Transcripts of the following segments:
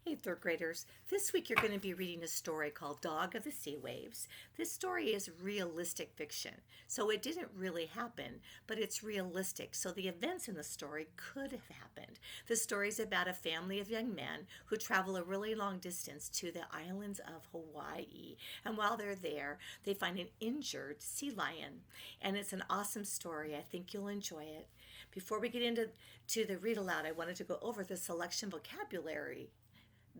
Hey, third graders. This week you're going to be reading a story called Dog of the Sea Waves. This story is realistic fiction. So it didn't really happen, but it's realistic. So the events in the story could have happened. The story is about a family of young men who travel a really long distance to the islands of Hawaii. And while they're there, they find an injured sea lion. And it's an awesome story. I think you'll enjoy it. Before we get into the read aloud, I wanted to go over the selection vocabulary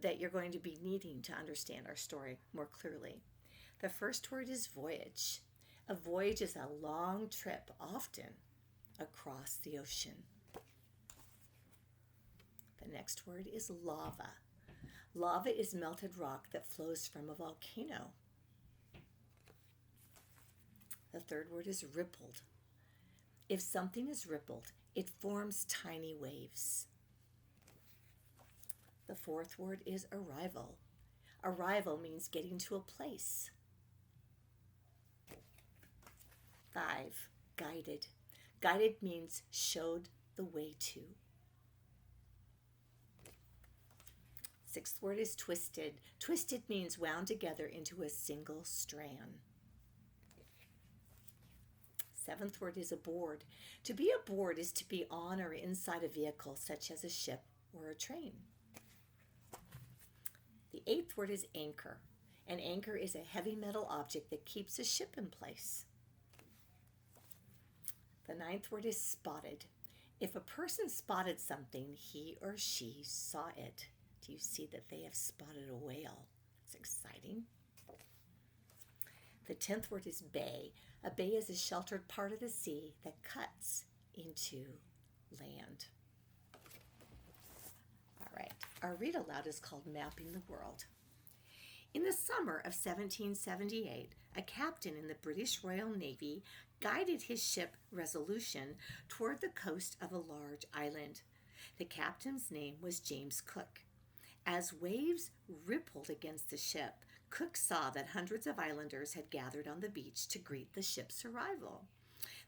that you're going to be needing to understand our story more clearly. The first word is voyage. A voyage is a long trip, often across the ocean. The next word is lava. Lava is melted rock that flows from a volcano. The third word is rippled. If something is rippled, it forms tiny waves. The fourth word is arrival. Arrival means getting to a place. 5. Guided. Guided means showed the way to. Sixth word is twisted. Twisted means wound together into a single strand. Seventh word is aboard. To be aboard is to be on or inside a vehicle such as a ship or a train. The eighth word is anchor. An anchor is a heavy metal object that keeps a ship in place. The ninth word is spotted. If a person spotted something, he or she saw it. Do you see that they have spotted a whale? It's exciting. The 10th word is bay. A bay is a sheltered part of the sea that cuts into land. All right, our read aloud is called Mapping the World. In the summer of 1778, a captain in the British Royal Navy guided his ship Resolution toward the coast of a large island. The captain's name was James Cook. As waves rippled against the ship, Cook saw that hundreds of islanders had gathered on the beach to greet the ship's arrival.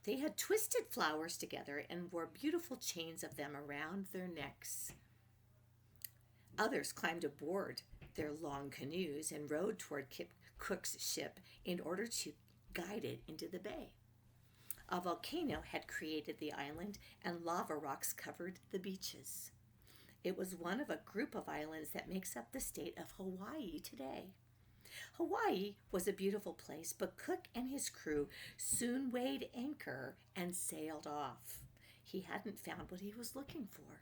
They had twisted flowers together and wore beautiful chains of them around their necks. Others climbed aboard their long canoes and rowed toward Cook's ship in order to guide it into the bay. A volcano had created the island, and lava rocks covered the beaches. It was one of a group of islands that makes up the state of Hawaii today. Hawaii was a beautiful place, but Cook and his crew soon weighed anchor and sailed off. He hadn't found what he was looking for.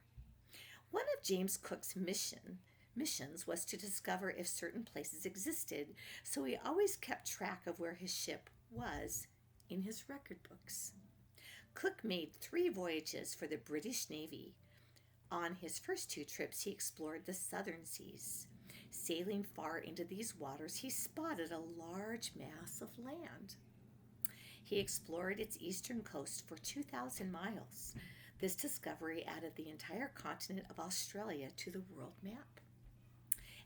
One of James Cook's missions was to discover if certain places existed, so he always kept track of where his ship was in his record books. Cook made 3 voyages for the British Navy. On his first 2 trips, he explored the southern seas. Sailing far into these waters, he spotted a large mass of land. He explored its eastern coast for 2,000 miles. This discovery added the entire continent of Australia to the world map.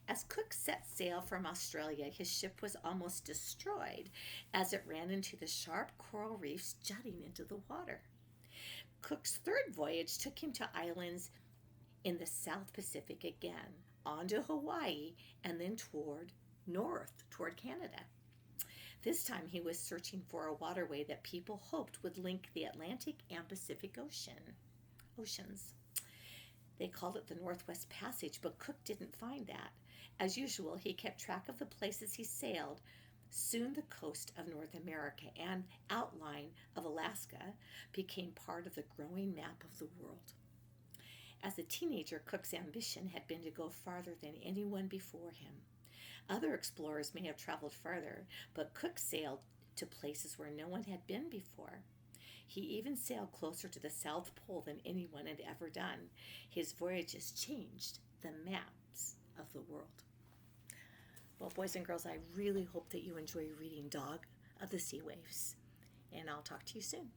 As Cook set sail from Australia, his ship was almost destroyed as it ran into the sharp coral reefs jutting into the water. Cook's 3rd voyage took him to islands in the South Pacific again, on to Hawaii, and then north toward Canada. This time he was searching for a waterway that people hoped would link the Atlantic and Pacific oceans. They called it the Northwest Passage, but Cook didn't find that. As usual, he kept track of the places he sailed. Soon the coast of North America and outline of Alaska became part of the growing map of the world. As a teenager, Cook's ambition had been to go farther than anyone before him. Other explorers may have traveled farther, but Cook sailed to places where no one had been before. He even sailed closer to the South Pole than anyone had ever done. His voyages changed the maps of the world. Well, boys and girls, I really hope that you enjoy reading Dog of the Sea Waves, and I'll talk to you soon.